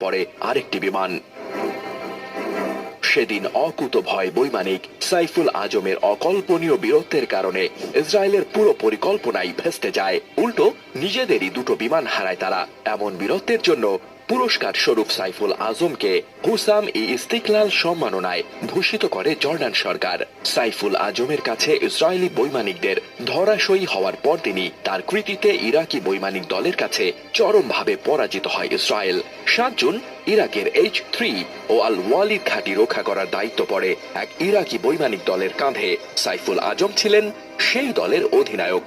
পরে আরেকটি বিমান। সেদিন অকুতভয় বৈমানিক সাইফুল আজমের অকল্পনীয় বীরত্বের কারণে ইসরায়েলের পুরো পরিকল্পনাই ভেস্তে যায়। উল্টো নিজেদেরই দুটো বিমান হারায় তারা। এমন বীরত্বের জন্য পুরস্কার স্বরূপ সাইফুল আজমকে হুসাম ই ইস্তিকলাল সম্মাননায় ভূষিত করে জর্ডান সরকার। সাইফুল আজমের কাছে ইসরায়েলি বৈমানিকদের ধরাশয়ী হওয়ার পর তিনি তার কৃতিতে ইরাকি বৈমানিক দলের কাছে চরমভাবে পরাজিত হয় ইসরায়েল। ৭ জুন ইরাকের H-3 ও আল ওয়ালিদ ঘাঁটি রক্ষা করার দায়িত্ব পড়ে এক ইরাকি বৈমানিক দলের কাঁধে। সাইফুল আজম ছিলেন সেই দলের অধিনায়ক।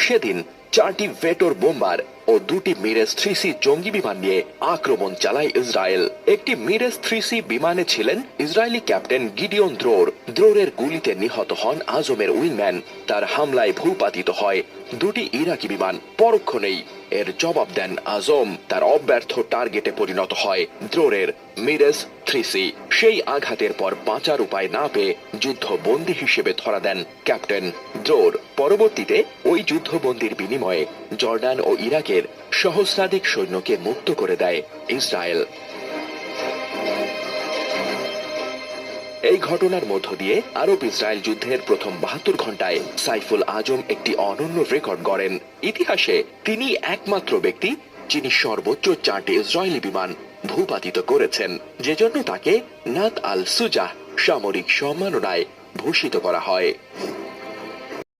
সেদিন 4টি ভেটর বোম্বার ও 2টি মিরেজ 3C জঙ্গি বিমান নিয়ে আক্রমণ চালায় ইসরায়েল। একটি মিরেজ 3C বিমানে ছিলেন ইসরায়েলি ক্যাপ্টেন গিডিয়ন দ্রোর। দ্রোরের গুলিতে নিহত হন আজমের উইংম্যান। তার হামলায় ভূপাতিত হয় 2টি ইরাকি বিমান। পরক্ষণেই এর জবাব দেন আজম। তার অব্যর্থ টার্গেটে পরিণত হয় দ্রোরের মিরেজ 3C। সেই আঘাতের পর বাঁচার উপায় না পেয়ে যুদ্ধবন্দী হিসেবে ধরা দেন ক্যাপ্টেন দ্রোর। পরবর্তীতে ওই যুদ্ধবন্দির বিনিময়ে জর্ডান ও ইরাকের সহস্রাধিক সৈন্যকে মুক্ত করে দেয় ইসরায়েল। এই ঘটনার মধ্য দিয়ে আরব ইসরায়েল যুদ্ধের প্রথম 72 ঘন্টায় সাইফুল আজম একটি অনন্য রেকর্ড গড়েন। ইতিহাসে তিনি একমাত্র ব্যক্তি যিনি সর্বোচ্চ 4টি ইসরায়েলি বিমান ভূপাতিত করেছেন, যে জন্য তাকে নাত আল সুজাহ সামরিক সম্মাননায় ভূষিত করা হয়।